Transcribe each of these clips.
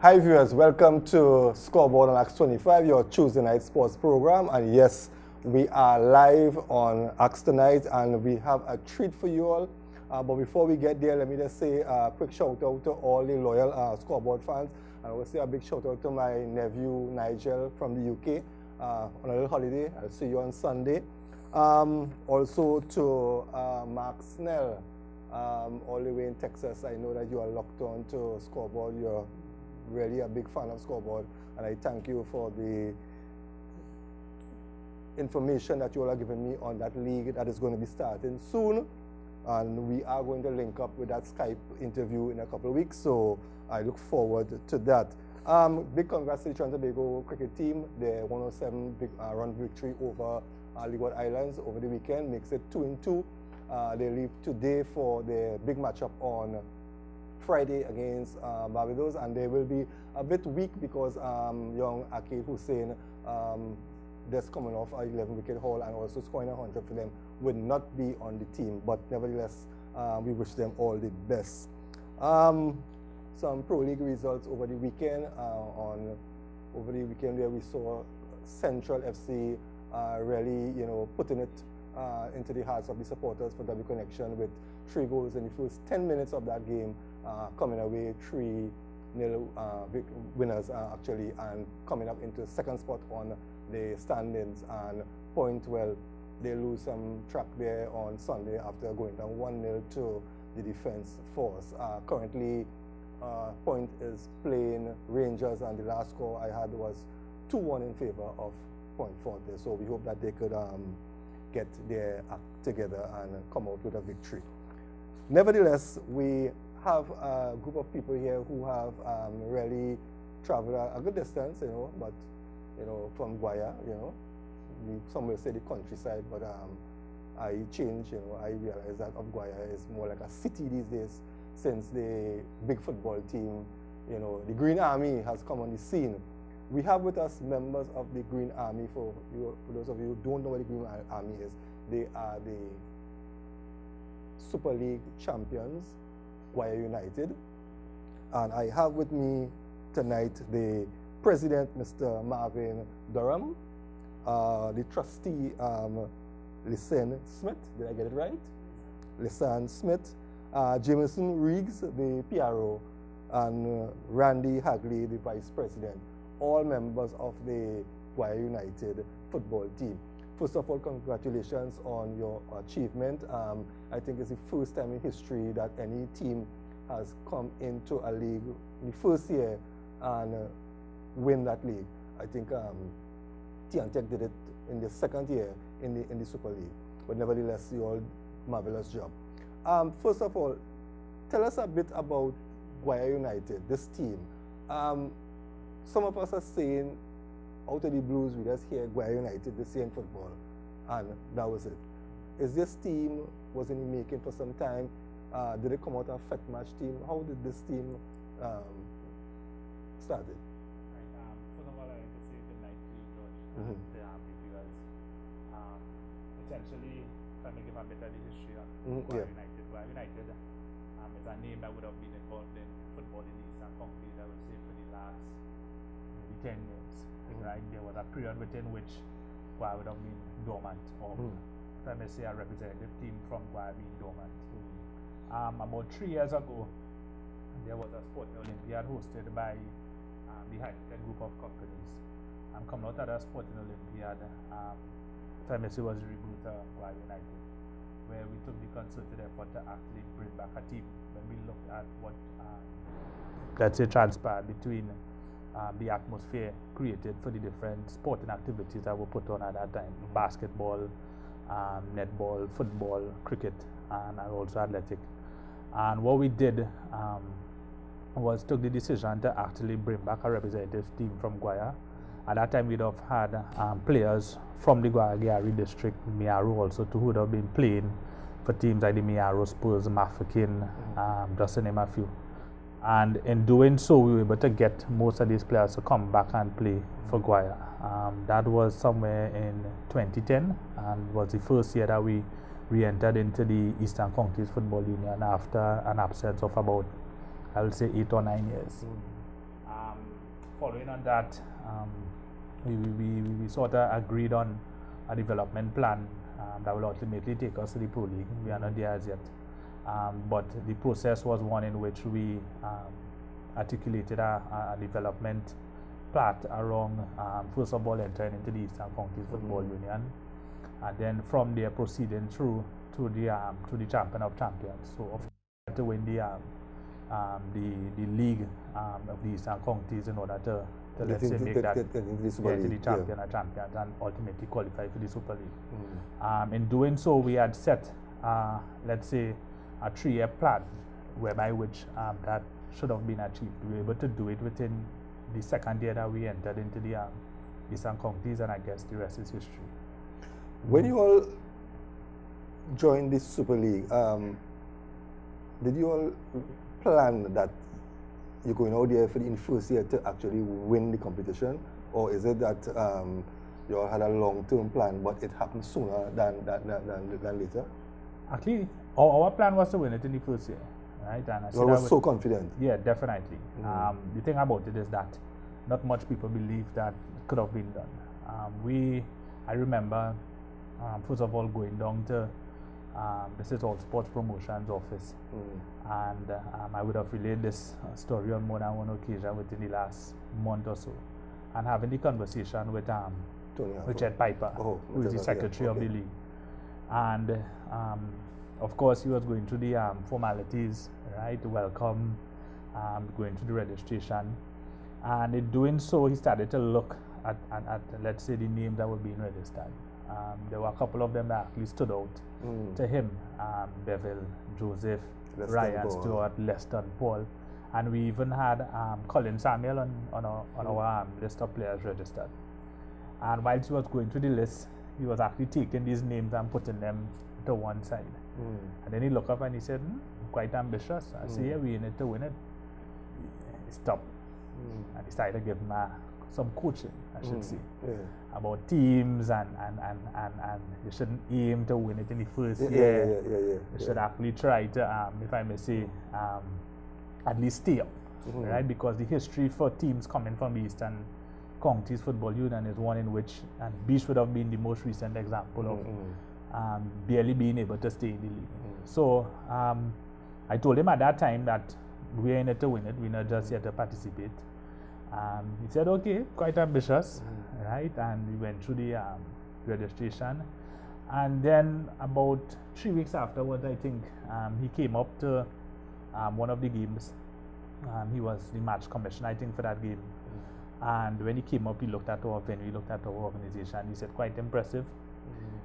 Hi viewers, welcome to Scoreboard on Axe 25, your Tuesday night sports program. And yes, we are live on Axe tonight and we have a treat for you all. But before we get there, let me just say a quick shout out to all the loyal Scoreboard fans. And I will say a big shout out to my nephew Nigel from the UK on a little holiday. I'll see you on Sunday. Also to Mark Snell, all the way in Texas. I know that you are locked on to Scoreboard. You're really a big fan of Scoreboard, and I thank you for the information that you all are giving me on that league that is going to be starting soon, and we are going to link up with that Skype interview in a couple of weeks, so I look forward to that. Big congrats to the Trinidad and Tobago cricket team. Their 107 big run victory over Leeward Islands over the weekend makes it 2-2. They leave today for their big matchup on Friday against Barbados, and they will be a bit weak because young Akid Hussain, just coming off a 11-wicket haul and also scoring 100 for them, would not be on the team. But nevertheless, we wish them all the best. Some Pro League results over the weekend. Where we saw Central FC really, putting it into the hearts of the supporters for W Connection with 3 goals in the first 10 minutes of that game, coming away 3-0 winners actually, and coming up into second spot on the standings. And Point, well, they lose some track there on Sunday after going down 1-0 to the Defence Force. Currently, Point is playing Rangers, and the last score I had was 2-1 in favor of Point Forte. So we hope that they could get their act together and come out with a victory. Nevertheless, we have a group of people here who have really traveled a good distance, but from Guaya, some will say the countryside, but I changed, I realized that of Guaya is more like a city these days since the big football team, the Green Army has come on the scene. We have with us members of the Green Army. For those of you who don't know what the Green Army is, they are the Super League champions, Guaya United. And I have with me tonight the president, Mr. Marvin Durham, the trustee, Lisanne Smith. Did I get it right? Lisanne Smith, Jameson Riggs, the PRO, and Randy Hagley, the vice president, all members of the Guaya United football team. First of all, congratulations on your achievement. I think it's the first time in history that any team has come into a league in the first year and win that league. I think Tiantec did it in the second year in the Super League. But nevertheless, you all marvelous job. First of all, tell us a bit about Guaya United, this team. Some of us are saying, out of the blues, we just hear Guaya United this year in football, and that was it. Is this team, was in the making for some time? Did it come out a fit match team? How did this team start it? Right, first of all, I like to say good night to you, George, and the viewers. Essentially, if I may give a bit of the history of Guaya United. Guaya United is a name that would have been involved in football in the Eastern Counties, I would say, for the last maybe 10 years. Right? There was a period within which Guaya would have been dormant, or if I may say a representative team from Guaya being dormant. About 3 years ago, there was a sporting Olympiad hosted by the Heineken group of companies. Coming out of that sporting Olympiad, if I may say, was the reboot of Guaya United, where we took the concerted effort to actually bring back a team. When we looked at what, let's say, transpired between the atmosphere created for the different sporting activities that were put on at that time: basketball, netball, football, cricket, and also athletic. And what we did was took the decision to actually bring back a representative team from Guaya. At that time, we'd have had players from the Guaya district, Miaro also, who would have been playing for teams like the Miaro Spurs, Mafeking, just to name a few. And in doing so, we were able to get most of these players to come back and play for Guaya. That was somewhere in 2010, and was the first year that we re-entered into the Eastern Counties Football Union after an absence of about, I would say, 8 or 9 years. following on that, we sort of agreed on a development plan that will ultimately take us to the Pro League. We are not there as yet. But the process was one in which we articulated a development part around, first of all, entering into the Eastern Counties Football Union, and then from there proceeding through to the Champion of Champions. So, of course, to win the league of the Eastern Counties in order to let's say make that get into the Super to League, the Champion of Champions and ultimately qualify for the Super League. In doing so, we had set, let's say, a 3-year plan whereby which that should have been achieved. We were able to do it within the second year that we entered into the Eastern Counties, and I guess the rest is history. When you all joined the Super League, did you all plan that you're going out there in first year to actually win the competition, or is it that you all had a long-term plan but it happened sooner than later? Actually, our plan was to win it in the first year, right? And I was so confident. Yeah, definitely. The thing about it is that not much people believe that it could have been done. I remember, first of all, going down to this is all sports promotions office, and I would have relayed this story on more than one occasion within the last month or so, and having the conversation with Richard Piper, who is the secretary of the league, and of course he was going through the formalities, right? Welcome, going through the registration, and in doing so, he started to look at let's say the names that were being registered. There were a couple of them that actually stood out to him: Bevel, Joseph, Leston Ryan Paul. Stewart, Leston Paul, and we even had Colin Samuel on our list of players registered. And while he was going through the list, he was actually taking these names and putting them to one side. And then he looked up and he said, quite ambitious. I said, yeah, we in it to win it. He stopped. And he started to give him some coaching, I should say, about teams and you shouldn't aim to win it in the first year. You should actually try to, if I may say, at least stay up, right? Because the history for teams coming from the Eastern Counties Football Union is one in which, and Beach would have been the most recent example of barely being able to stay in the league. So I told him at that time that we're in it to win it, we're not just here to participate. He said, okay, quite ambitious, right? And we went through the registration. And then about 3 weeks afterwards, I think, he came up to one of the games. He was the match commissioner, I think, for that game. And when he came up, he looked at our venue, he looked at our organization. He said, quite impressive.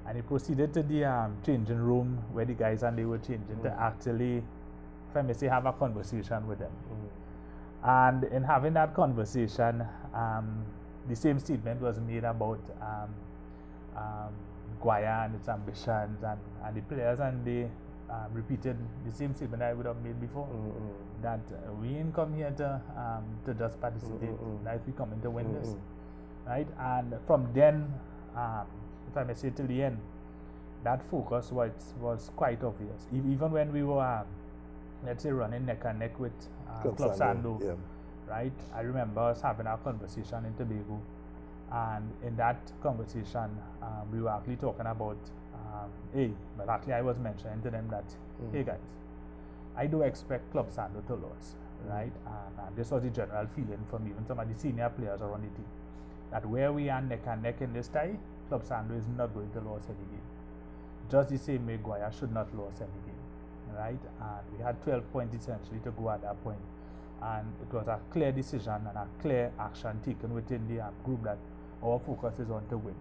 And he proceeded to the changing room where the guys and they were changing to actually, if I may say, have a conversation with them. And in having that conversation, the same statement was made about Guaya and its ambitions and the players, and they repeated the same statement I would have made before, that we ain't come here to just participate, like we come in to win this, right? And from then, if I may say till the end, that focus was quite obvious. Even when we were, let's say, running neck and neck with Club Sando, right? I remember us having our conversation in Tobago, and in that conversation, we were actually talking about, but actually I was mentioning to them that, hey guys, I do expect Club Sando to lose, right? And this was the general feeling from even some of the senior players around the team, that where we are neck and neck in this tie, Club Sando is not going to lose any game. Just the same way Guaya should not lose any game, right? And we had 12 points essentially to go at that point. And it was a clear decision and a clear action taken within the group that our focus is on to win,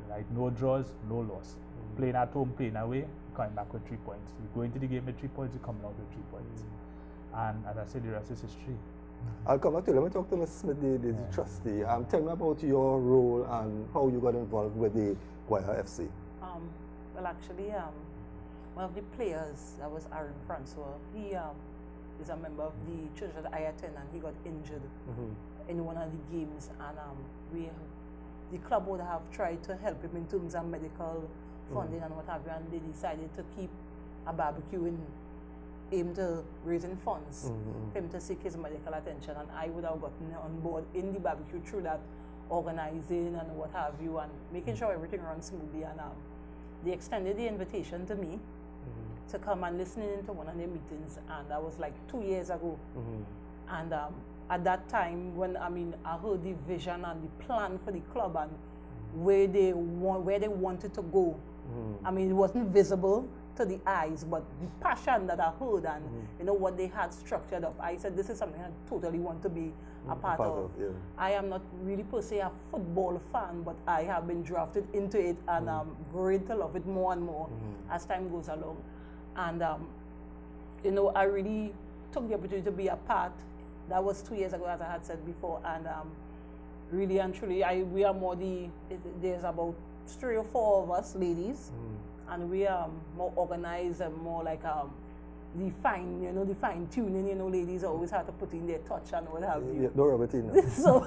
right? No draws, no loss. Playing at home, playing away, coming back with 3 points. We go into the game with 3 points, we come out with 3 points. And as I said, the rest is history. I'll come back to you. Let me talk to Ms. Smith, the trustee. Tell me about your role and how you got involved with the Guaya FC. Well, actually, one of the players, that was Aaron Francois, he is a member of the church that I attend, and he got injured in one of the games, and the club would have tried to help him in terms of medical funding and what have you, and they decided to keep a barbecue in aimed to raising funds for him to seek his medical attention, and I would have gotten on board in the barbecue through that, organizing and what have you, and making sure everything runs smoothly. And they extended the invitation to me to come and listen into one of their meetings, and that was like 2 years ago. And at that time, when I heard the vision and the plan for the club and where they wanted to go. It wasn't visible to the eyes, but the passion that I heard and what they had structured up, I said, this is something I totally want to be a part of. Yeah. I am not really per se a football fan, but I have been drafted into it, and I'm growing to love it more and more as time goes along. And I really took the opportunity to be a part. That was 2 years ago, as I had said before, and really and truly, we are more there's about 3 or 4 of us ladies, and we are more organized and more like the fine tuning, ladies always have to put in their touch and what have you. Yeah, no rubber thing. So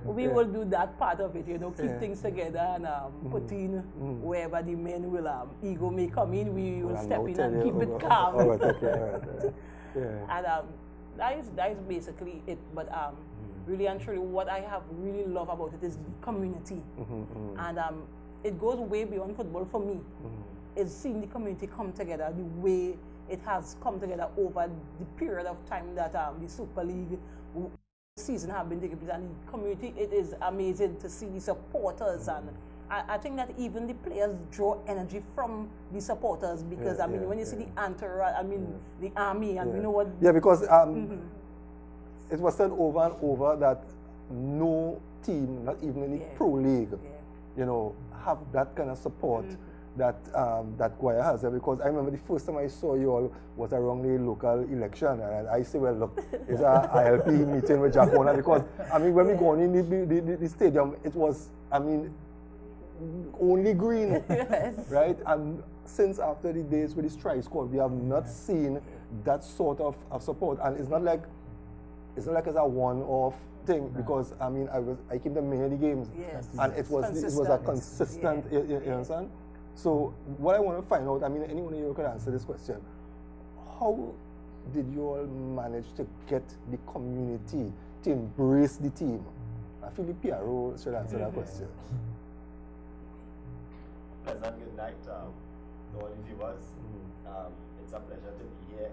we will do that part of it, keep things together and put in wherever the men will ego may come in, we will step in and keep it calm. All right, okay, And that is basically it. But really and truly, what I have really love about it is the community, and it goes way beyond football for me. It's seeing the community come together the way it has come together over the period of time that the Super League season have been taking place, and the community, it is amazing to see the supporters, and I think that even the players draw energy from the supporters, because when you see the entourage, the army, and you know what? Yeah, because it was said over and over that no team, not even in the Pro League, have that kind of support that Guaya has. Because I remember the first time I saw you all was around the local election, and I say, well, look, it's a ILP meeting with Jack Warner, because when we go in the stadium, it was only green, right? And since after the days with the strike squad, we have not seen that sort of support, and it's not like it's a one-off thing, because I came to many of the games, and it was a consistent. You understand? So what I want to find out, anyone of you can answer this question: how did you all manage to get the community to embrace the team? I feel the PRO should answer that question. Pleasant good night to all the viewers. It's a pleasure to be here.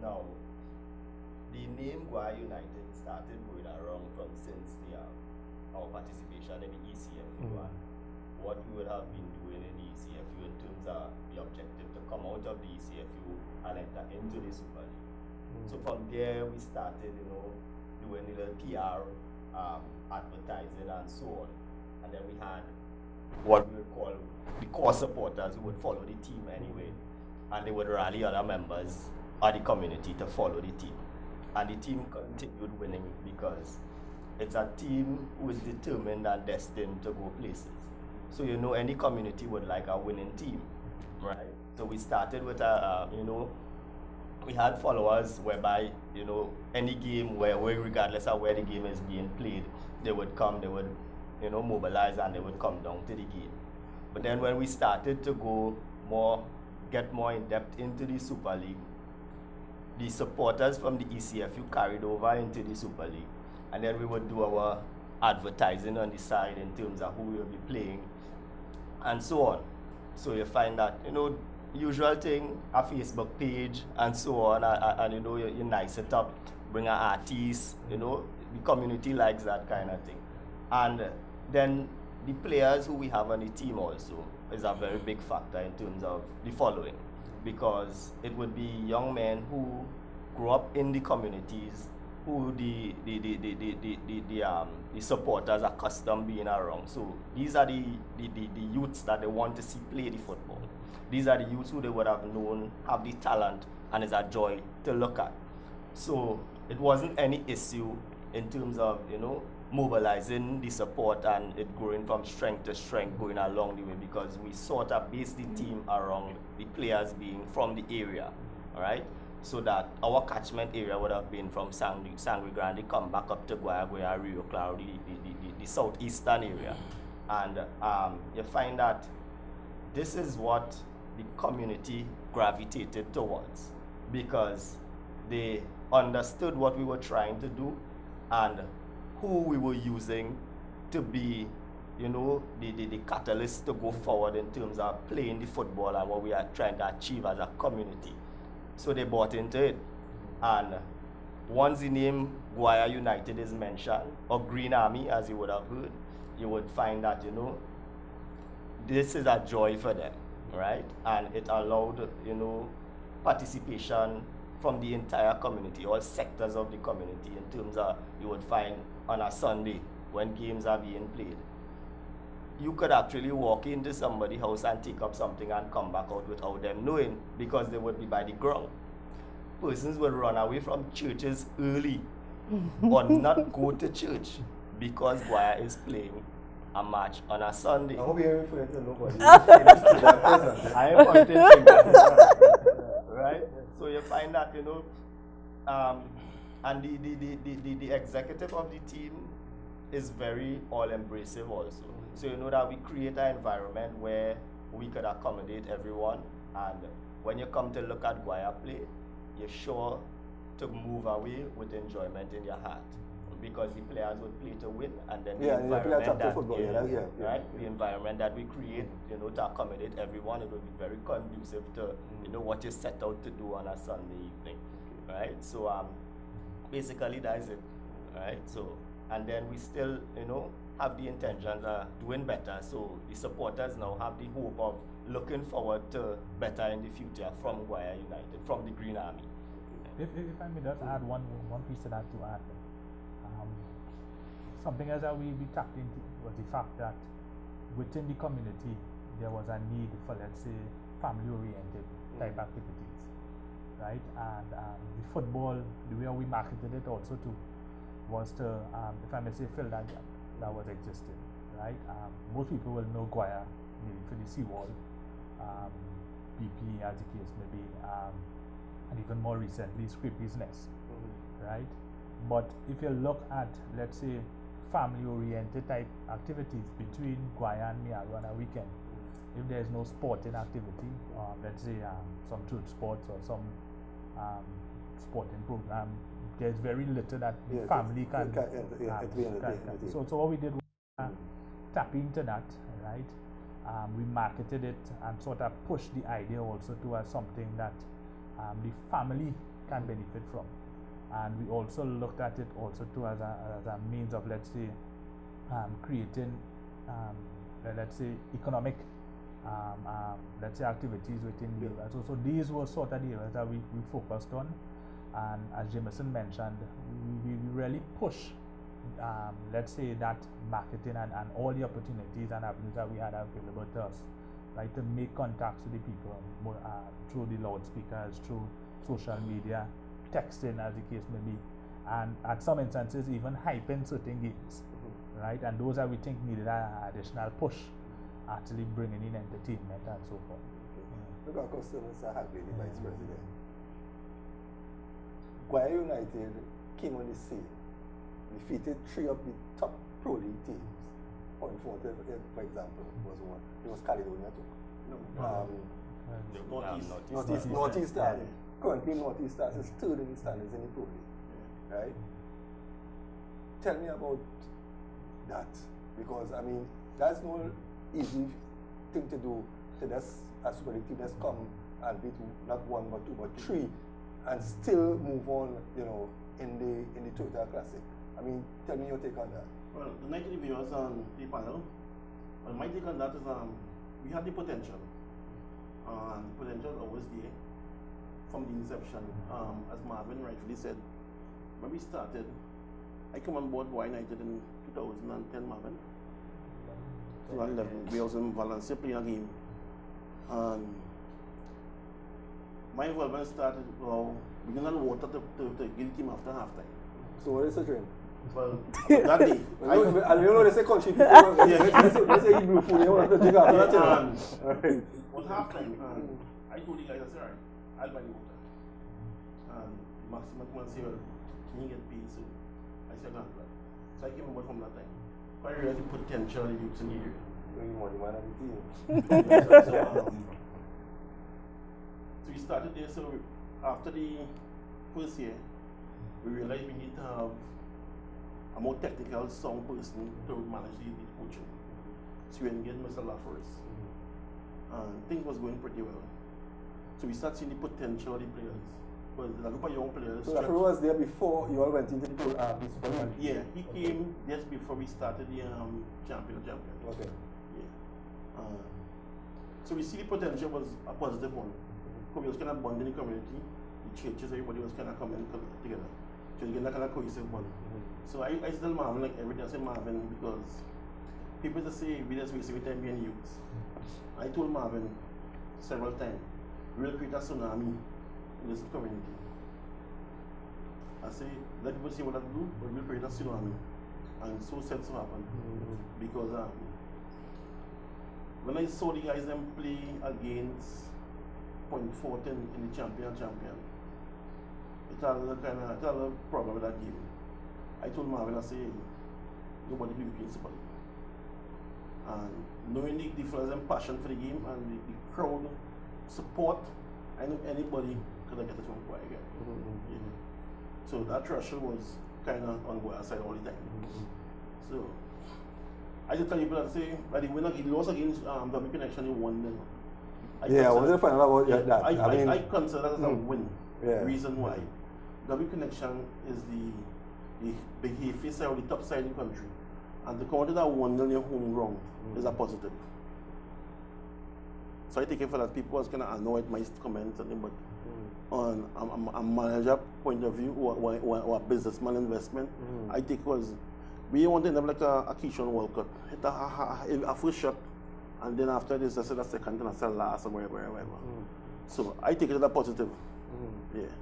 Now, the name Guaya United started going around from since our participation in the ECFU, and what we would have been doing in the ECFU in terms of the objective to come out of the ECFU and enter into the Super League. So from there we started, doing a little PR, advertising and so on. And then we had what we would call the core supporters who would follow the team anyway, and they would rally other members of the community to follow the team. And the team continued winning, because it's a team who is determined and destined to go places. So any community would like a winning team, right? So we started with we had followers whereby any game where regardless of where the game is being played, they would come, they would mobilize, and they would come down to the game. But then when we started to get more in depth into the Super League, the supporters from the ECFU carried over into the Super League, and then we would do our advertising on the side in terms of who we will be playing and so on. So you find that usual thing, a Facebook page and so on, and you nice it up, bring an artist, the community likes that kind of thing. And then the players who we have on the team also is a very big factor in terms of the following, because it would be young men who grew up in the communities who the supporters are accustomed being around. So these are the youths that they want to see play the football. These are the youths who they would have known have the talent, and it's a joy to look at. So it wasn't any issue in terms of mobilizing the support and it growing from strength to strength going along the way, because we sort of based the team around the players being from the area, all right? So that our catchment area would have been from Sangre Grande, come back up to Guaya, Rio Claro, the southeastern area. And you find that this is what the community gravitated towards, because they understood what we were trying to do and who we were using to be, you know, the catalyst to go forward in terms of playing the football and what we are trying to achieve as a community. So they bought into it. And once the name Guaya United is mentioned, or Green Army as you would have heard, you would find that, you know, this is a joy for them, right? And it allowed, you know, participation from the entire community, all sectors of the community, in terms of, you would find on a Sunday when games are being played, you could actually walk into somebody's house and take up something and come back out without them knowing, because they would be by the ground. Persons would run away from churches early or not go to church because Guaya is playing a match on a Sunday. I hope you're referring to nobody. I am pointing fingers. Right? So you find that, you know, and the executive of the team is very all-embracive also. So you know that we create an environment where we could accommodate everyone, and when you come to look at Guaya play, you're sure to move away with enjoyment in your heart, because the players would play to win, and then the environment that football, right, the environment that we create, you know, to accommodate everyone, it would be very conducive to, you know, what you set out to do on a Sunday evening, right? So basically that is it, right? So, and then we still, you know, have the intentions of doing better. So the supporters now have the hope of looking forward to better in the future from Guaya United, from the Green Army. If I may just add one piece to that to add, something else that we tapped into was the fact that within the community there was a need for, let's say, family-oriented type activities, right? And the football, the way we marketed it also too, was to, if I may say, fill that gap that was existing, right? Most people will know Guaya maybe for the seawall, BP as the case may be, and even more recently, Scrapy's Nest, right? But if you look at, let's say, family-oriented type activities between Guaya and Miaro on a weekend, if there's no sporting activity, let's say some church sports or some sporting program, there's very little that the family can. So what we did was tap into that, right? We marketed it and sort of pushed the idea also towards something that the family can benefit from. And we also looked at it also too as a means of, let's say, creating, let's say, economic, let's say, activities within the area. So these were sort of the areas that we focused on. And as Jameson mentioned, we really push, let's say, that marketing and all the opportunities and avenues that we had available to us, right, to make contacts with the people through the loudspeakers, through social media, texting as the case may be, and at some instances even hyping certain games, right? And those that we think needed an additional push, actually bringing in entertainment and so forth. Look at customers are happy, the Vice President. Guaya United came on the scene, defeated 3 of the top Pro League teams. Point Forte, for example, was one. It was Caledonia too. Northeast Stars. Currently, Northeast Stars is 3rd in the standings in the Pro League, right? Tell me about that, because I mean that's no easy thing to do. To just a Super League team just come and beat not 1 but 2 but 3, and still move on, you know, in the Toyota Classic. I mean, tell me your take on that. Well, the night of the viewers on the panel, well, my take on that is we had the potential, and potential always there from the inception. As Marvin rightfully said, when we started, I came on board Guaya United in 2010, Marvin. 2011, we was in Valencia playing a game, and my involvement started, we didn't have water to give the team after halftime. So what is the dream? Well, that day, I you know they say country people. They say blue food. They want to drink after that. It was halftime, and I told the guys, I said, alright, I'll buy the water. And Maximum come and say, well, can you get paid? So I said, no. So I came on board from that time. Quite realized the potential in youths in the area. You want the man of the team. So we started there. So after the first year, we realized we need to have a more technical, sound person to manage the coaching. So we engaged Mr. LaForest. And things was going pretty well. So we started seeing the potential of the players. But a group of young players. So LaForest was there before you all went into the Super League? Yeah, he came just before we started the champion. Okay. Yeah. So we see the potential was a positive one. Because we was kind of bonding in the community. The churches, everybody was kind of coming together. So you get that kind of cohesive bond. So I still Marvin like every day. I say Marvin because people just say we just waste every time being youths. I told Marvin several times, we'll create a tsunami in this community. I say, let people see what I do, but we'll create a tsunami. And so said so happen. Because when I saw the guys them play against Point Fortin in the champion, it had a problem with that game. I told Marvin, I say, nobody will be in Super League. And knowing the difference and passion for the game and the crowd support, I know anybody could have get it from Guaya again. Yeah. So that threshold was kind of on Guaya's side all the time. So I just tell people that say, by the winner, he lost against WP Connection in 1-0. I wanted to find out about that. I consider that as a win. Yeah. Reason why. WP Connection is the heavy side or the top side in the country. And to come out of that 1-0 in your home ground is a positive. So I take it for that people was kind of annoyed at my comments, but on a manager point of view or a businessman investment, I think was we want to end up like a Keyshawn Walcott. Hit a first shot, and then after this, I said a second, and I said last, or whatever. So I take it as a positive. Yeah.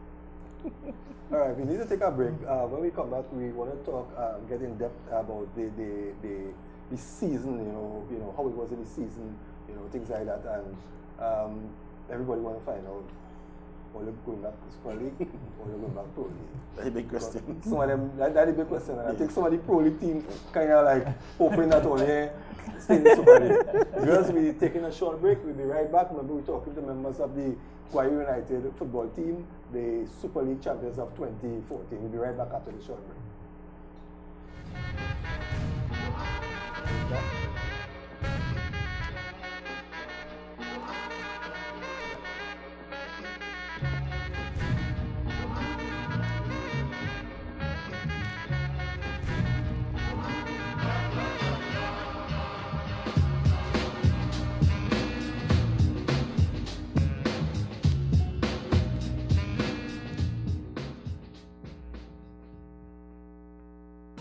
All right, we need to take a break. When we come back, we want to talk, get in depth about the season. You know how it was in the season. Things like that, and everybody want to find out. Or you're going back to Super League, or you're going back to Pro League. That's a big question. Some of them, that's a big question. And I think some of the Pro League team kind of like hoping that only stay in the Super League. Because we're taking a short break, we'll be right back. Remember, we're talking to members of the Guaya United football team, the Super League champions of 2014. We'll be right back after the short break.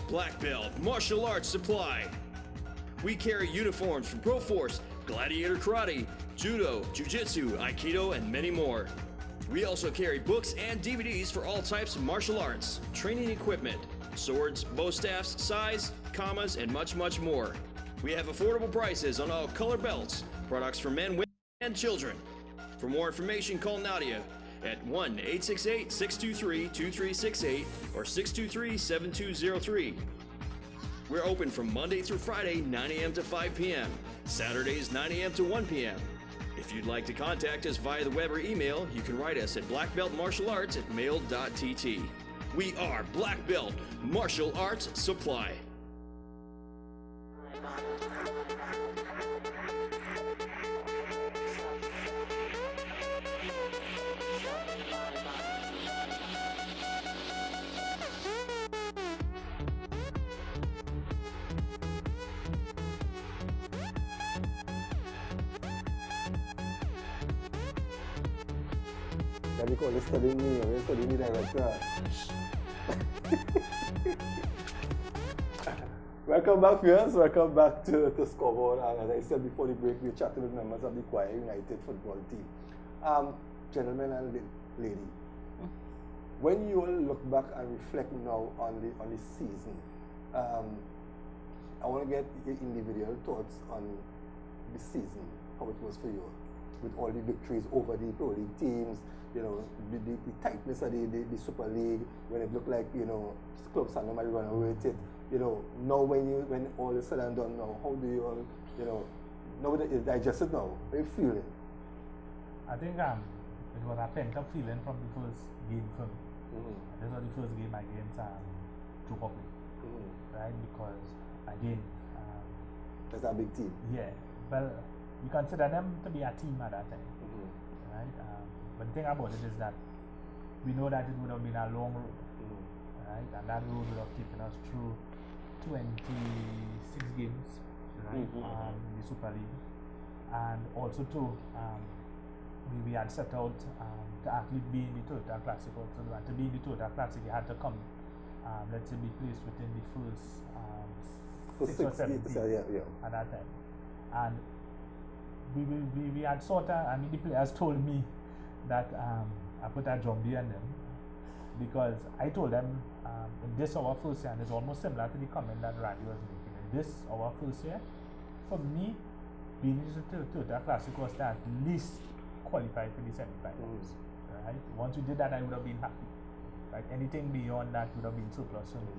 Black Belt Martial Arts Supply. We carry uniforms from Pro Force, Gladiator Karate, Judo, Jiu-Jitsu, Aikido, and many more. We also carry books and DVDs for all types of martial arts, training equipment, swords, bow staffs, size, commas, and much, much more. We have affordable prices on all color belts, products for men, women, and children. For more information, call Nadia at 1-868-623-2368 or 623-7203. We're open from Monday through Friday, 9 a.m. to 5 p.m., Saturdays, 9 a.m. to 1 p.m. If you'd like to contact us via the web or email, you can write us at blackbeltmartialarts@mail.tt. We are Black Belt Martial Arts Supply. That we call it studying me, we're studying the director. Welcome back, viewers. Welcome back to Scoreboard. And as I said before the break, we're chatting with members of the Guaya United football team. Gentlemen and lady, when you all look back and reflect now on the season, I want to get your individual thoughts on the season, how it was for you, with all the victories over the Pro League teams, the tightness of the Super League, when it looked like, clubs are normally running away with it. Now when all is said and done now, how do you all, now that it's digested now, how are you feeling? I think it was a pent-up feeling from the first game for me. This was the first game against Joe Public, right? Because again, that's a big team. Yeah, well, we consider them to be a team at that time, right? But the thing about it is that we know that it would have been a long road, right? And that road would have taken us through 26 games, right? In the Super League, and also too, we had set out to actually be in the Toyota Classic also. And to be in the Toyota Classic, you had to come, let's say, be placed within the first 6 or 7 teams at that time. And we had sort of, I mean, the players told me that I put a zombie on them, because I told them in this our first year, and it's almost similar to the comment that Randy was making. In this our first year, for me, being in the Toyota Classic was to at least qualify for the semi-finals. Right? Once we did that, I would have been happy. Right? Anything beyond that would have been surplus for me.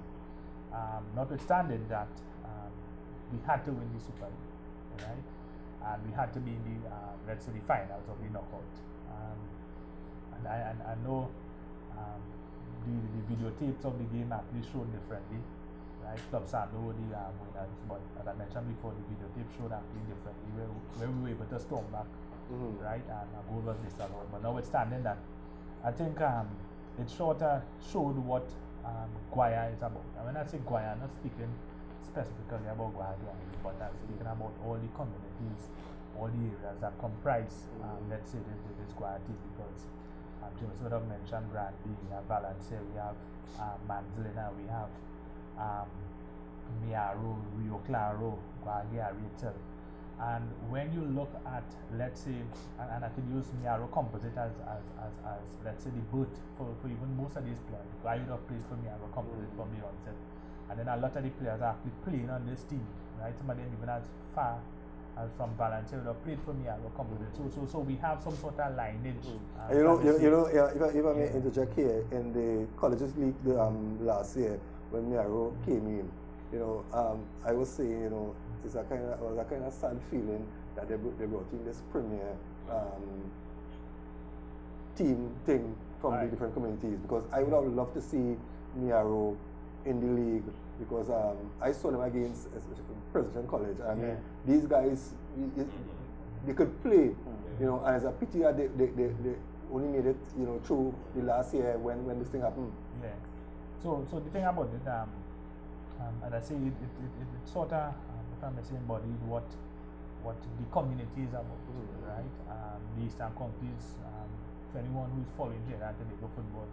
Notwithstanding that, we had to win the Super League, right? And we had to be in the let's say the finals of the knockout. And I know the videotapes of the game actually showed differently, right? Club Sando were the winners, but as I mentioned before, the videotape showed actually differently, where we were able to storm back, right? And a goal was disallowed. But notwithstanding that, I think it showed what Guaya is about. And when I say Guaya, I'm not speaking specifically about Guaya, but I'm speaking about all the communities, all the areas that comprise, let's say, this Guaya team, because James would have mentioned Randy, we have Valencia, we have Manzlina, we have Miaro, Rio Claro, Guaya, Rachel. And when you look at, let's say, and I could use Miaro Composite as let's say, the boot for even most of these players. I would have played for Miaro Composite from the onset. And then a lot of the players are actually playing on this team, right? Some of them even as far as from Valencia would have played for Miaro Composite. So we have some sort of lineage. If I may interject here, in the Colleges League last year, when Miaro came in, I was saying, it's a kind of sad feeling that they brought in this premier team thing from the different communities, because I would have loved to see Miaro in the league, because I saw them against Presidential College. I mean, these guys, they could play, and it's a pity that they only made it, through the last year when this thing happened. Yeah. So the thing about it, and I say it sort of, if I'm saying, embodied what the community is about, right? The Eastern Counties, for anyone who is following Trinidad and Tobago football,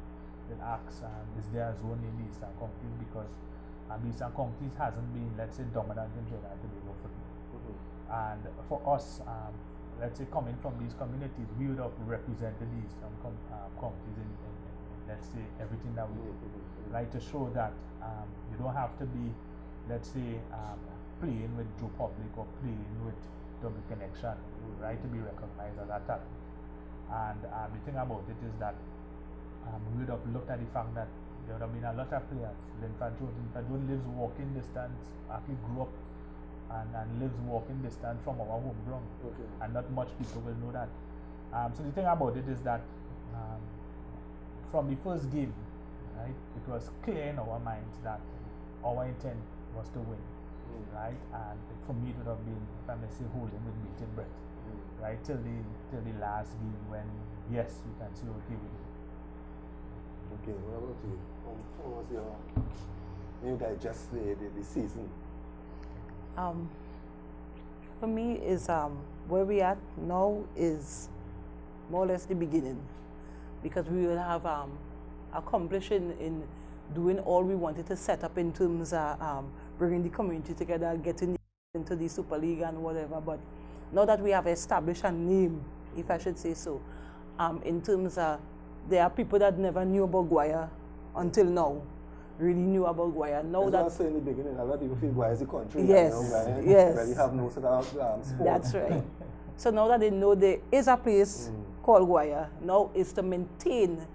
will ask, is there a zone in the Eastern Counties? Because the Eastern Counties hasn't been, let's say, dominant in Trinidad and Tobago football. And for us, let's say, coming from these communities, we would have represented the Eastern Counties in, let's say, everything that we do, right? To show that you don't have to be, let's say, playing with Joe Public or playing with Double Connection, right, to be recognized as a talent. And the thing about it is that we would have looked at the fact that there would have been a lot of players. Linford Jones lives walking distance, actually grew up and lives walking distance from our home ground. And not much people will know that. So the thing about it is that from the first game, right, it was clear in our minds that our intent was to win. Right, and for me it would have been, if I may say, holding with bated breath, right, till the last game, when yes, we can say okay with it. Okay, what about you? How was your you digest the season? For me is where we are now is more or less the beginning, because we will have accomplished in doing all we wanted to set up in terms of bringing the community together, getting into the Super League and whatever. But now that we have established a name, if I should say so, in terms of, there are people that never knew about Guaya until now, really knew about Guaya. Now that I was saying in the beginning, a lot of people feel Guaya is a country. Yes, yes. Really have no sort of sport. That's right. So now that they know there is a place called Guaya, now is to maintain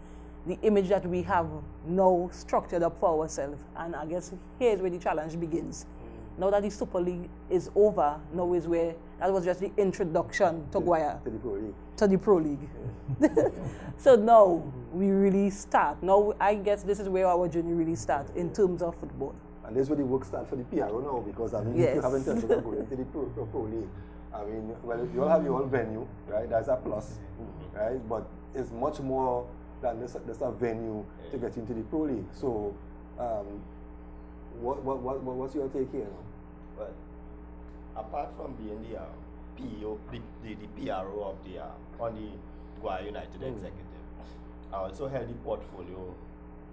the image that we have now structured up for ourselves. And I guess here's where the challenge begins. now that the Super League is over, now is where that was just the introduction to Guaya. To the Pro League. To the Pro League. So now we really start. Now I guess this is where our journey really starts in terms of football. And this is where the work starts for the PRO now, because I mean, if you haven't tested about going to the Pro League, I mean, well, you all have your own venue, right? That's a plus, right? But it's much more than this a venue to get into the Pro League. So, what's your take here now? Well, apart from being the PO, the PRO of the on the Guaya United executive, I also held the portfolio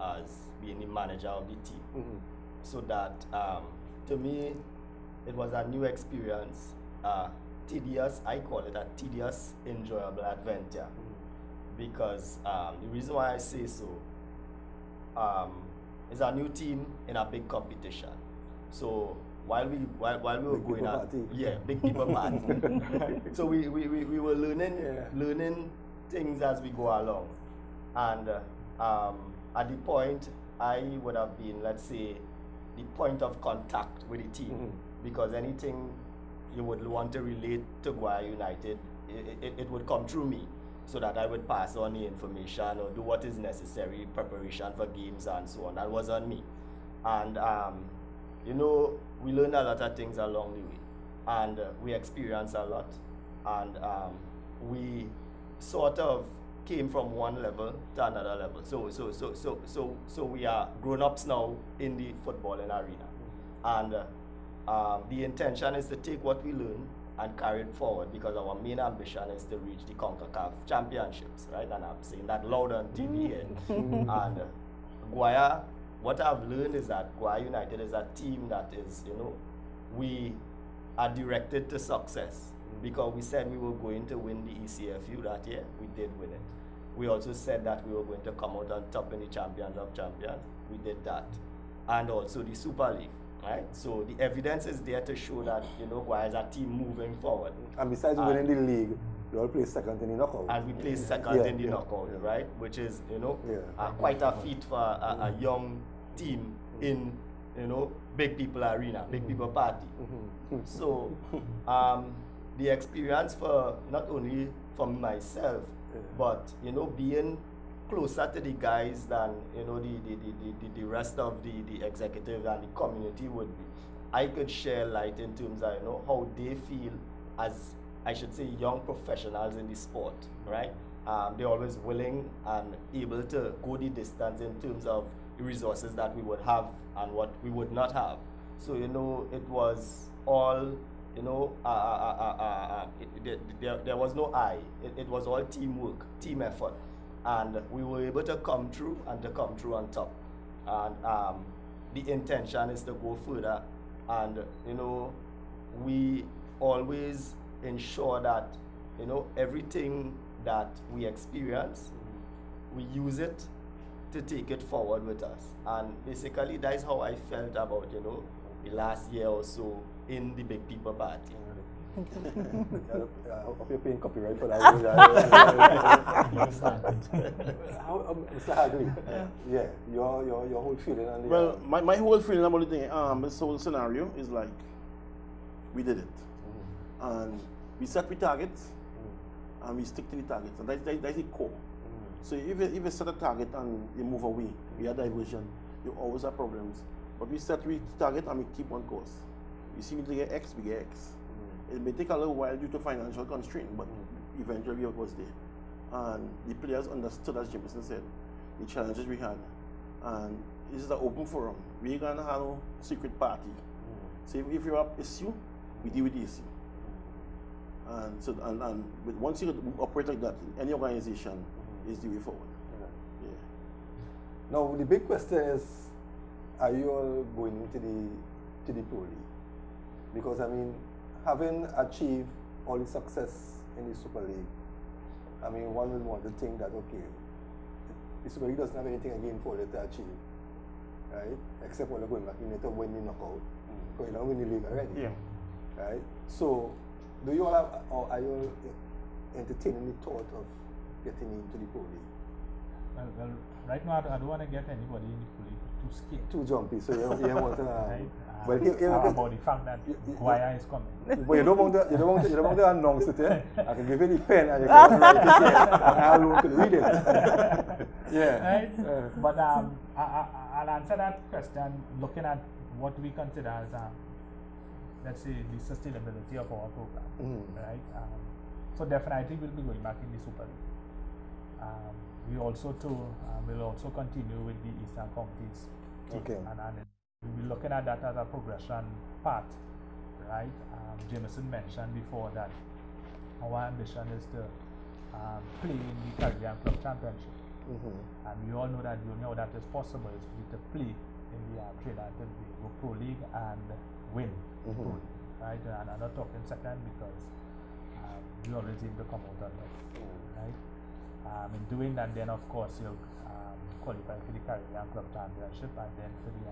as being the manager of the team. So that to me, it was a new experience, tedious. I call it a tedious, enjoyable adventure, because the reason why I say so is a new team in a big competition. So while we were Big going at big people party. So we were learning things as we go along, and at the point I would have been, let's say, the point of contact with the team, because anything you would want to relate to Guaya United, it would come through me, so that I would pass on the information or do what is necessary, preparation for games and so on. That was on me. And you know, we learned a lot of things along the way, and we experienced a lot, and we sort of came from one level to another level. So we are grown-ups now in the footballing arena, and the intention is to take what we learn and carry it forward, because our main ambition is to reach the CONCACAF championships, right? And I'm saying that loud on TV here. And Guaya, what I've learned is that Guaya United is a team that is, you know, we are directed to success, because we said we were going to win the ECFU that year. We did win it. We also said that we were going to come out on top in the Champions of Champions. We did that. And also the Super League, right? So the evidence is there to show that, you know, Guaya is a team moving forward. And besides winning the league, you all play second in the knockout. And we play second in the knockout, right? Which is, you know, quite a feat for a young team in, you know, big people arena, big people party. So the experience for not only for myself, but, you know, being closer to the guys than, you know, the rest of the executive and the community would be, I could share light in terms of, you know, how they feel as, I should say, young professionals in the sport, right? They're always willing and able to go the distance in terms of the resources that we would have and what we would not have. So, you know, it was all, you know, there was no I. It was all teamwork, team effort. And we were able to come through and to come through on top. And the intention is to go further. And, you know, we always ensure that, you know, everything that we experience, we use it to take it forward with us. And basically, that's how I felt about, you know, the last year or so in the big people party. I hope you're paying copyright for that. Mr. Hagley, your whole feeling on the... Well, my whole feeling about the thing, this whole scenario is like, we did it. And we set the targets, and we stick to the targets. And that's the core. So if you set a target and you move away, we have diversion, you always have problems. But we set the target and we keep on course. We see to get X, we get X. It may take a little while due to financial constraint, but eventually it was there. And the players understood, as Jameson said, the challenges we had. And this is an open forum. We ain't gonna have no secret party. So if you have an issue, we deal with the issue. And so once you operate like that, any organization is the way forward. Yeah. Now the big question is, are you all going into the Pro League? Because I mean, having achieved all the success in the Super League, I mean, one would want to think that, okay, the Super League doesn't have anything again for it to achieve, right? Except when they're going back in to win the knockout, because you don't win the league already. Yeah. Right? So, do you all have, or are you entertaining the thought of getting into the Pro League? Well, right now I don't want to get anybody in the Pro League for too scared. Too jumpy, so you want to. Right? Well, About the fact that Guaya is coming. But you don't want to announce it. I can give you the pen and you can write it here, and I alone can read it. Yeah. Right? But I'll answer that question looking at what we consider as, let's say, the sustainability of our program. Right? So definitely we'll be going back in the Super League. We also will also continue with the Eastern Counties team. Okay. And we'll be looking at that as a progression path, right? Jameson mentioned before that our ambition is to play in the Caribbean Club Championship. And we all know that the only way that is possible is for you to play in the Trinidad and Tobago Pro League and win the Pro League, right? And I'm not talking second because we always aim to come out on top, right? In doing that, then of course you'll qualify for the Caribbean Club Championship and then for the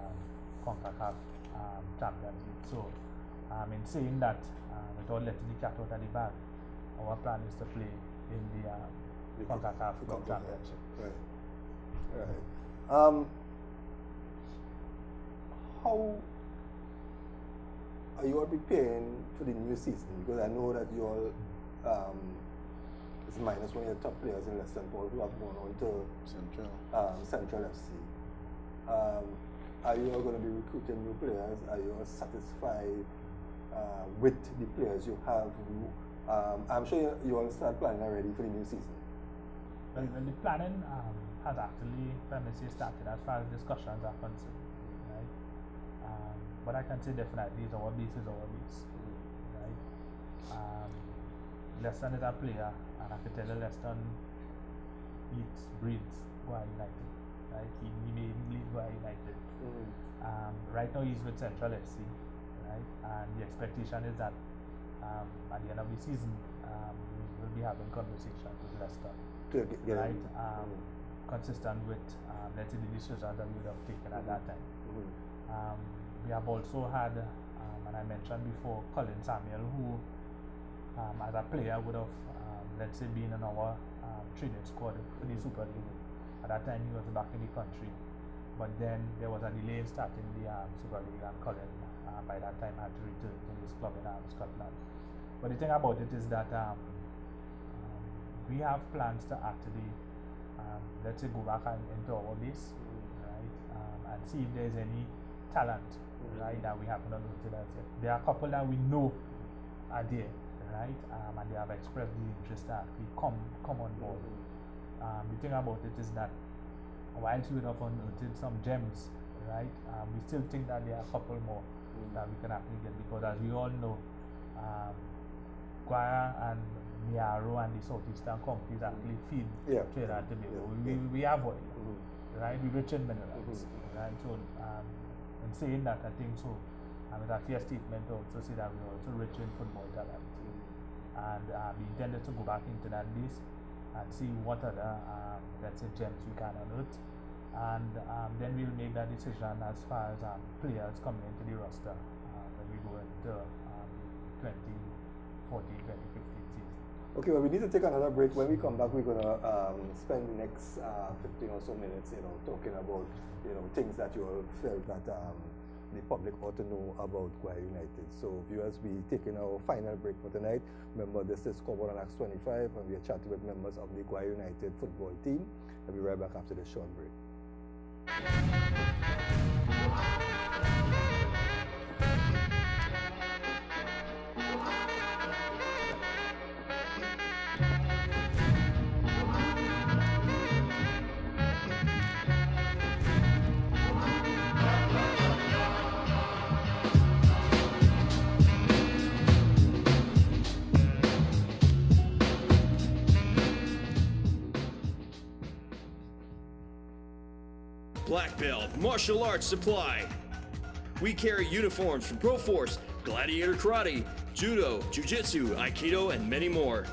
CONCACAF Champions League. So, in saying that, without letting the cat out of the bag, our plan is to play in the CONCACAF Club Championship. Right. How are you all preparing for the new season? Because I know that you all, it's minus one of your top players in Western Paul who have gone on to Central FC. Are you all going to be recruiting new players? Are you all satisfied with the players you have? I'm sure you all start planning already for the new season. Well, the planning has actually, if I may say, started as far as discussions are concerned, right? But I can say definitely our base is our base, right? Leston is a player, and I can tell you Leston eats, breathes Guaya United, right? He made Guaya United. Right now he's with Central FC, right? And the expectation is that at the end of the season, we'll be having conversations with Leicester, right? Consistent with, let's say, the decisions that we would have taken at that time. We have also had, and I mentioned before, Colin Samuel, who, as a player, would have, let's say, been in our training squad for the Super League. At that time, he was back in the country. But then there was a delay in starting the Super League, and Colin by that time had to return to his club in Scotland. But the thing about it is that we have plans to actually, let's say, go back into our base, right, and see if there's any talent, right, that we have not noted as yet. There are a couple that we know are there, right, and they have expressed the interest that we come on board. The thing about it is that whilst we would have unearthed some gems, right, we still think that there are a couple more that we can actually get, because as we all know, Guaya and Miaro and the southeastern counties actually feed Trinidad and Tobago. We have oil, right? We rich in minerals, right? So, in saying that, I think so, it's a fair statement to also say that we're also rich in football talent. And we intended to go back into that base and see what other, let's say, gems we can unearth. And then we'll make that decision as far as players coming into the roster when we go into 2014-2015 season. Okay, well, we need to take another break. When we come back, we're going to spend the next 15 or so minutes, talking about, things that you all felt that the public ought to know about Guaya United. So, viewers, we're taking our final break for tonight. Remember, this is Scoreboard on Acts 25, and we are chatting with members of the Guaya United football team. We'll be right back after this short break. Black Belt Martial Arts Supply. We carry uniforms from Pro Force, Gladiator Karate, Judo, Jiu-Jitsu, Aikido, and many more.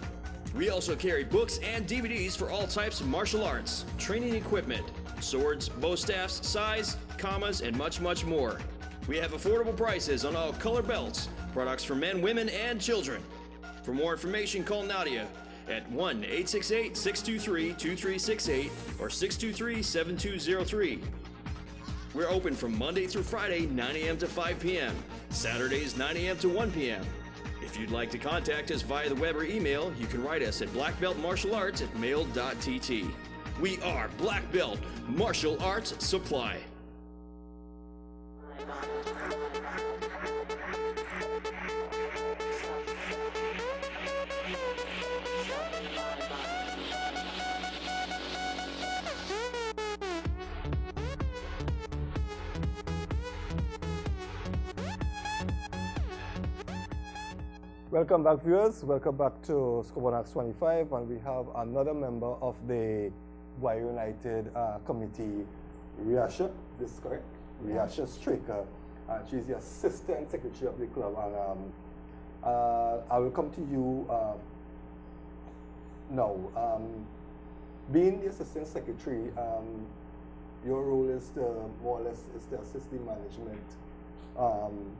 We also carry books and DVDs for all types of martial arts, training equipment, swords, bow staffs, size, commas, and much, much more. We have affordable prices on all color belts, products for men, women, and children. For more information, call Nadia at 1-868-623-2368 or 623-7203. We're open from Monday through Friday, 9 a.m. to 5 p.m., Saturdays, 9 a.m. to 1 p.m. If you'd like to contact us via the web or email, you can write us at blackbeltmartialarts@mail.tt. We are Black Belt Martial Arts Supply. Welcome back, viewers. Welcome back to Scoreboard Acts 25, and we have another member of the Guaya United committee, Riasha. This is correct? Riasha Straker. She's the assistant secretary of the club, and I will come to you now. Being the assistant secretary, your role is to more or less is to assist the management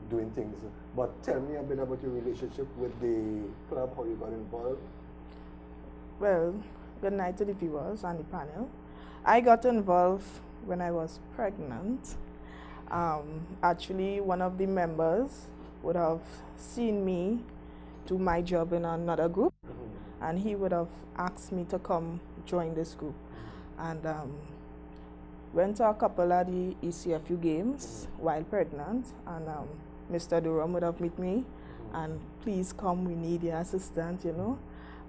doing things. But tell me a bit about your relationship with the club, how you got involved. Well, good night to the viewers on the panel. I got involved when I was pregnant. Actually, one of the members would have seen me do my job in another group, and he would have asked me to come join this group. And went to a couple of the ECFU games while pregnant, and Mr. Durham would have met me, and please come, we need your assistance, you know.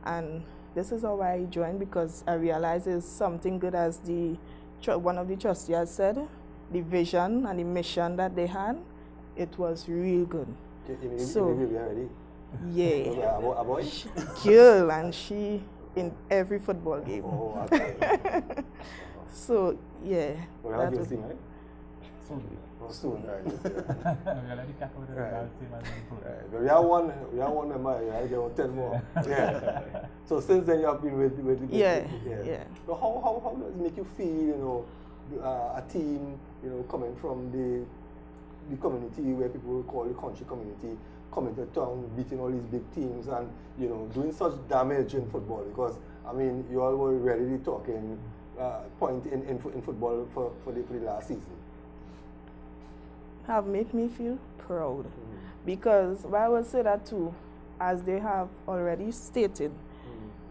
And this is how I joined, because I realized it's something good, as one of the trustees has said, the vision and the mission that they had, it was real good. So, yeah, a boy? Girl, and she in every football game. Oh, okay. So, yeah. Well, that was right? Soon, right? But we have one member, right? There were 10 more. Yeah. So since then you have been with yeah. So how does it make you feel, you know, a team, you know, coming from the community where people call the country community, coming to town, beating all these big teams, and, you know, doing such damage in football? Because I mean, you all were already talking point in football for the last season. Have made me feel proud, because I will say that too, as they have already stated,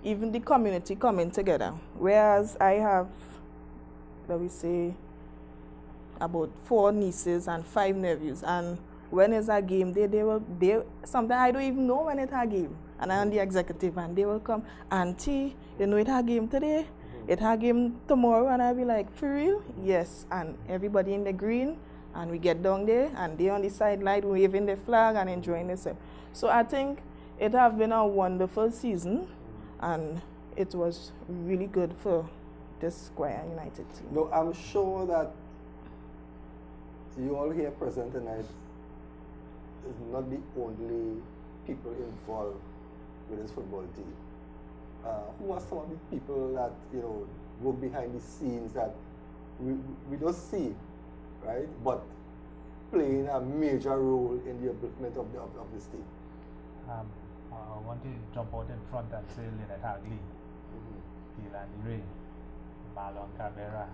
even the community coming together, whereas I have, let me say, about 4 nieces and 5 nephews, and when it's a game, they sometimes I don't even know when it's a game, and I'm the executive, and they will come, auntie, you know it's a game today, it's a game tomorrow, and I'll be like, for real? Yes, and everybody in the green, and we get down there, and they on the sideline waving the flag and enjoying themselves. So I think it has been a wonderful season, and it was really good for this Guaya United team. No, I'm sure that you all here present tonight is not the only people involved with this football team. Who are some of the people that, you know, work behind the scenes that we don't see, right? But playing a major role in the upliftment of this team. I want to jump out in front and say Lynette Hagley, Dylan Ray, Marlon Cabrera,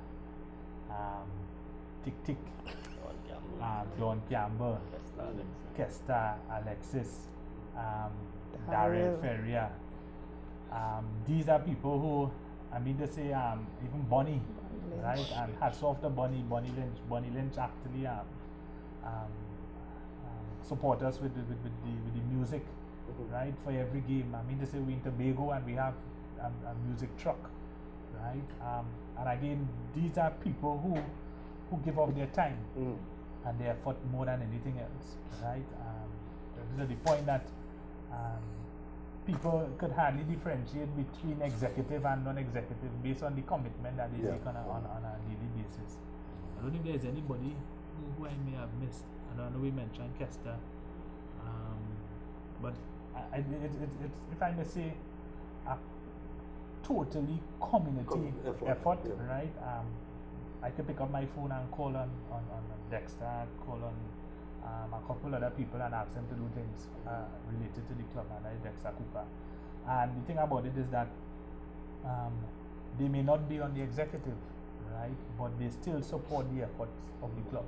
Tick Tick, Don Campbell, Kesta Alexis, Daryl Ferrier. These are people who, I mean to say, even Bonnie, right? And hats off to Bonnie Lynch. Bonnie Lynch actually support us with the music, right? For every game. I mean to say, we're in Tobago and we have a music truck, right? And again, these are people who give up their time and their effort more than anything else, right? This is the point that people could hardly differentiate between executive and non-executive based on the commitment that they make on a daily basis. I don't think there's anybody who I may have missed. I know we mentioned Kester, but it's, if I may say, a totally community effort, right? I could pick up my phone and call on Dexter, call on a couple other people and ask them to do things related to the club, and I Dexter Cooper. And the thing about it is that they may not be on the executive, right? But they still support the efforts of the club,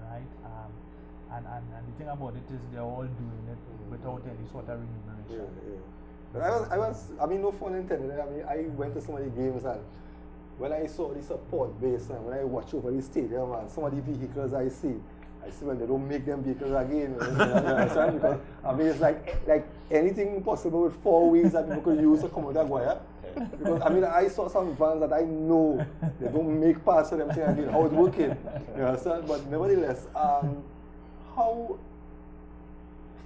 right? And the thing about it is they're all doing it without any sort of remuneration. But I mean, no fun intended. I mean, I went to some of the games, and when I saw the support base and when I watch over the stadium and some of the vehicles I see when they don't make them vehicles again. Because I mean, it's like anything possible with 4 wheels that people could use to come out of Guaya. Because I mean, I saw some vans that I know they don't make parts of them again. How it's working, you understand? But nevertheless, how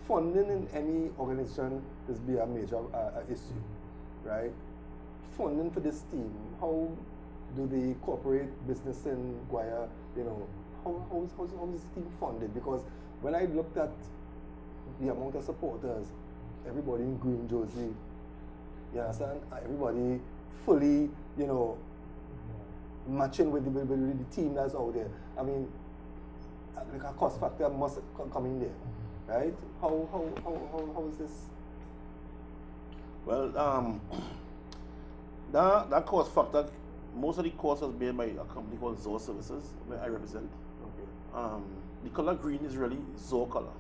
funding in any organization is be a major issue, right? Funding for this team, how do the corporate business in Guaya, you know, how is this team funded? Because when I looked at the amount of supporters, everybody in green jersey, you understand? Everybody fully, you know, matching with the team that's out there. I mean, like a cost factor must come in there, right? How is this? Well, that cost factor, most of the cost was made by a company called Zoe Services, where I represent. Okay. The color green is really Zoe color.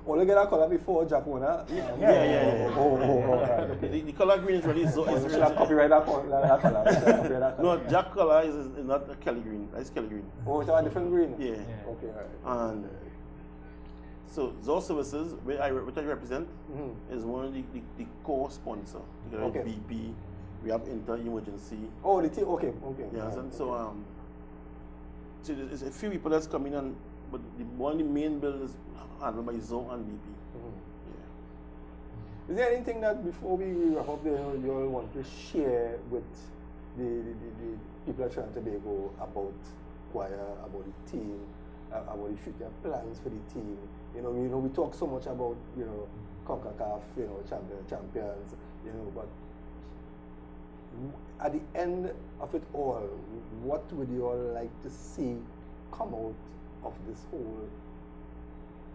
Only get that color before Japona? Yeah. Right. The color green is really Zoe. Should I copyright that color? No, Jack color is not Kelly green. That's Kelly green. Oh, it's a different green? Yeah. Okay, right. And so Zoe Services, which I represent, is one of the core sponsor. Okay. BP, we have Inter-Emergency. Oh, the team, okay. Yeah, right. So there's a few people that's coming on, but one of the main bills is handled by Zoe and BP. Is there anything that before we wrap up there you all want to share with the people at Trinidad and Tobago about Guaya, about the team, about the future plans for the team? You know, we talk so much about, you know, CONCACAF, you know, champions, you know, but at the end of it all, what would you all like to see come out of this whole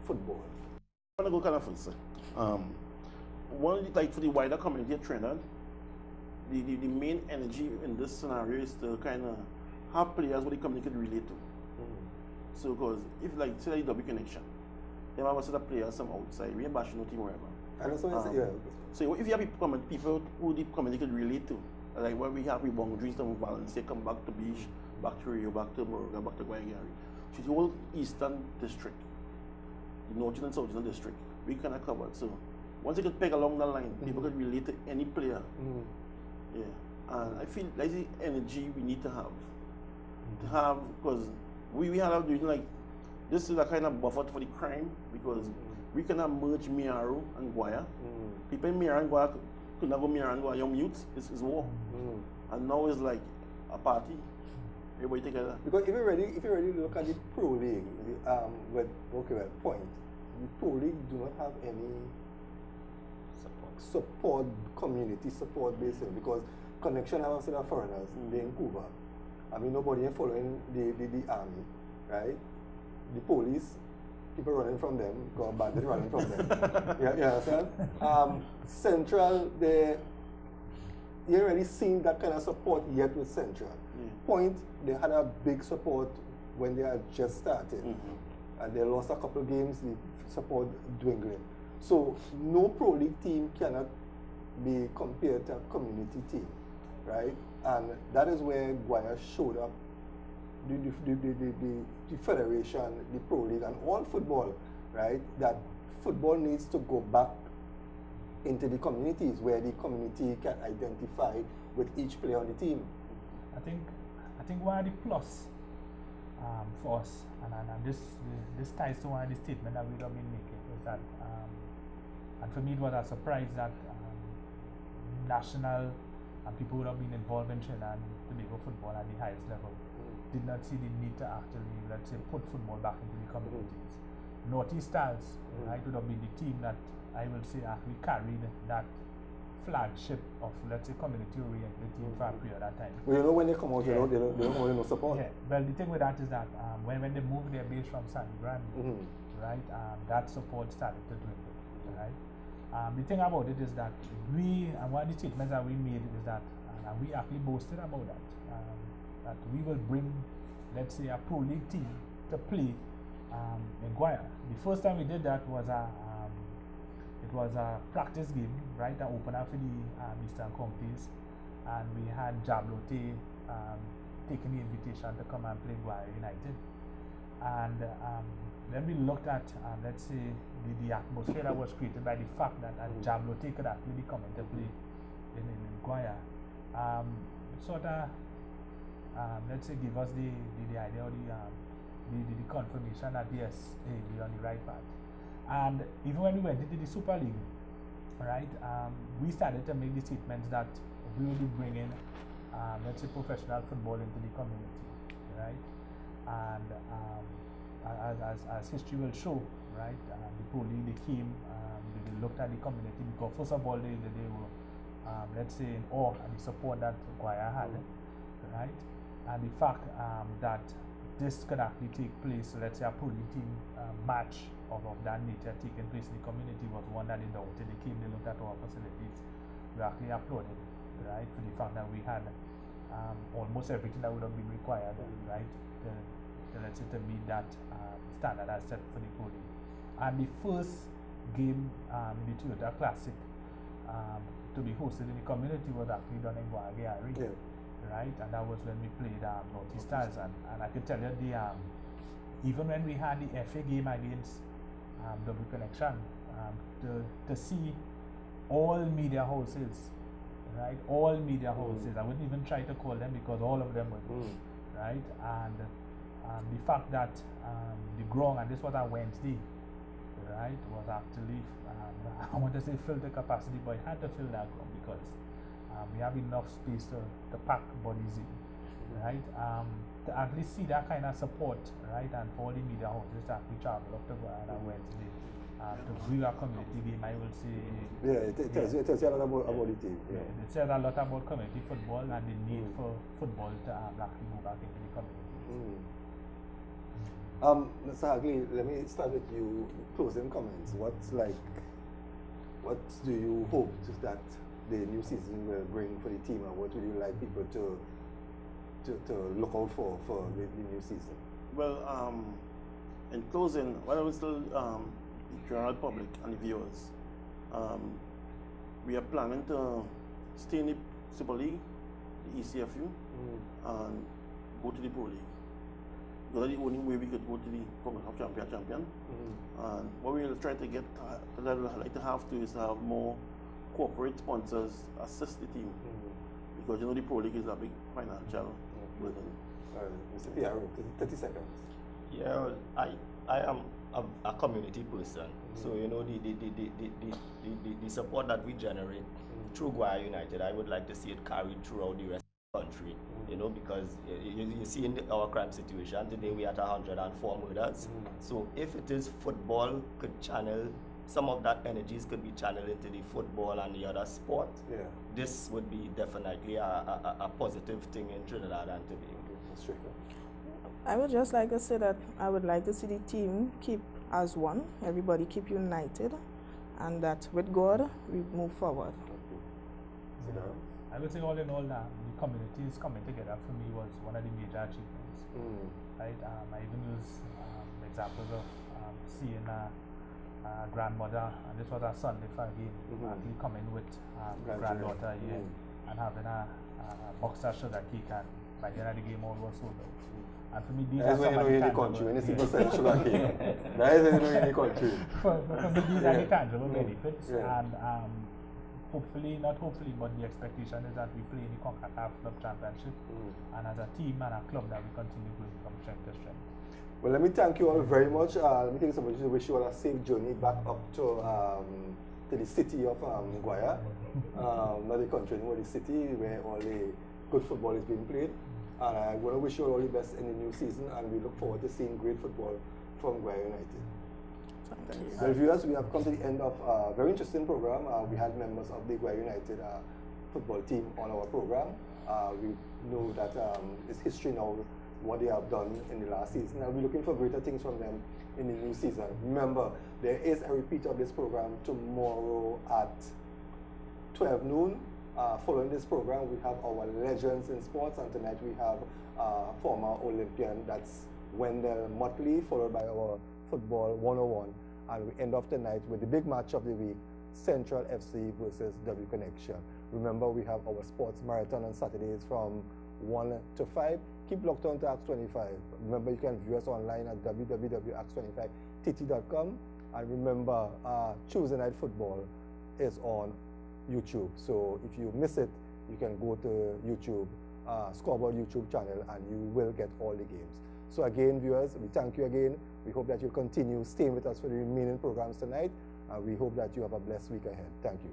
football? I'm going to go kind of first. One of the, like, for the wider community of Trinidad, the main energy in this scenario is to kind of have players what the community can relate to. So, because if, like, say like W Connection, they have a set of players from outside, we ain't bashing no team wherever. And also, so if you have people who the community can relate to, like what we have with boundaries from Valencia, come back to Beach, back to Rio, back to Moruga, back to Guaya, so the whole eastern district, the northern and southern district, we kind of covered. So once you get peg along the line, people can relate to any player. Yeah, and I feel that's the energy we need to have, because we have doing like this is a kind of buffer for the crime, because we cannot merge Miaro and Guaya. People in Miaro and Guaya could not go Miaro and Guaya, young youths, it's war. And now it's like a party. Everybody together. Because if you really look at the Pro League, point, the Pro League do not have any support community support basis, because Connection have a set of foreigners in Vancouver. I mean, nobody is following the army, right? The police, people running from them, got bandits running from them. You understand? Central, you ain't really seen that kind of support yet with Central. Point, they had a big support when they had just started. And they lost a couple of games, the support dwindling. So no Pro League team cannot be compared to a community team, right? And that is where Guaya showed up, the federation, the Pro League, and all football, right? That football needs to go back into the communities where the community can identify with each player on the team. I think one of the plus for us, and this ties to one of the statements that we have been making, is that, and for me it was a surprise that national and people who have been involved in Trinidad and Tobago football at the highest level did not see the need to actually, let's say, put football back into the communities. Northeast Stars, right, would have been the team that I will say actually carried that flagship of, let's say, community-oriented team for a period of time. Well, you know, when they come out, they don't want no support. Yeah. Well, the thing with that is that when they moved their base from San Grande, right, that support started to dwindle, right? The thing about it is that one of the statements that we made is that, and we actually boasted about that, that we will bring, let's say, a Pro League team to play in Guaya. The first time we did that was it was a practice game, right, an opener for the Eastern Counties, and we had Jablote taking the invitation to come and play Guaya United. And then we looked at, let's say, the atmosphere that was created by the fact that Jablote could actually come into play in Guaya. Sort of, let's say, give us the idea or the confirmation that yes, hey, we're on the right path. And even when we went into the Super League, right, we started to make the statements that we will be bringing, let's say, professional football into the community, right? And as history will show, right, the Pro League, they came, they looked at the community because first of all, they were, let's say, in awe at the support that Guaya had, right? And the fact that this could actually take place, let's say a Pro League team match of that nature taking place in the community was one that they doubted. They came, they looked at our facilities, we actually applauded, right, for the fact that we had almost everything that would have been required, right, let's say to meet that standard as set for the Pro League. And the first game in the Toyota Classic to be hosted in the community was actually done in Guaya, right? And that was when we played Northeast Stars. And I can tell you, even when we had the FA game against Double Connection, to see all media houses, right? All media houses. I wouldn't even try to call them because all of them were good, right? And the fact that the ground, and this was a Wednesday, right, was actually, I want to say fill the capacity, but it had to fill that ground because we have enough space to pack bodies in, right? To actually see that kind of support, right, and for all the media houses to actually travel up to Guaya on Wednesday to view our community game, I will say. Yeah, it tells you a lot about the team. Yeah. It says a lot about community football and the need for football to actually move back into the community. Mr. Hagley, let me start with you. Closing comments. What do you hope that the new season will bring for the team, and what would you like people to look out for the new season? Well, in closing, what I would tell the general public and the viewers, we are planning to stay in the Super League, the ECFU, and go to the Pro League. That's the only way we could go to the Congress champion. And what we will try to get, that we'd like to have to is to have more corporate sponsors assist the team. Because you know the Pro League is a big financial burden. Mr. Piero, 30 seconds. Yeah, I am a community person. So you know the support that we generate through Guaya United, I would like to see it carried throughout the rest of the country. You know, because you see in our crime situation today, we are at 104 murders. So if it is football, could channel some of that energies could be channeled into the football and the other sport. This would be definitely a positive thing in Trinidad and Tobago. I would just like to say that I would like to see the team keep as one, everybody keep united, and that with God we move forward. I would say all in all, the communities coming together for me was one of the major achievements. Right? I even use examples of seeing a grandmother, and this was a Sunday for a game, actually coming with granddaughter here and having a boxer sugar cake, and by the end of the game all was sold out. And for me, these are some of the tangible, when you see percent sugar cake. That is when you know in the country. For me, these are the tangible benefits, and hopefully, not hopefully, but the expectation is that we play in the CONCACAF Club Championship, and as a team and a club that we continue growing from strength to strength. Well, let me thank you all very much. Let me take this opportunity to wish you all a safe journey back up to the city of Guaya, not the country anymore, the city where all the good football is being played. And I want to wish you all the best in the new season, and we look forward to seeing great football from Guaya United. Thank you. Well, viewers, we have come to the end of a very interesting program. We had members of the Guaya United football team on our program. We know that it's history now, what they have done in the last season, and we're looking for greater things from them in the new season. Remember, there is a repeat of this program tomorrow at 12 noon following this program, we have our legends in sports, and tonight we have former Olympian, that's Wendell Motley, followed by our football 101. And we end off the night with the big match of the week, Central FC versus W Connection. Remember, we have our sports marathon on Saturdays from 1 to 5. Keep locked on to Axe 25. Remember, you can view us online at www.axe25tt.com. And remember, Tuesday Night Football is on YouTube. So if you miss it, you can go to YouTube, Scoreboard YouTube channel, and you will get all the games. So again, viewers, we thank you again. We hope that you continue staying with us for the remaining programs tonight. And we hope that you have a blessed week ahead. Thank you.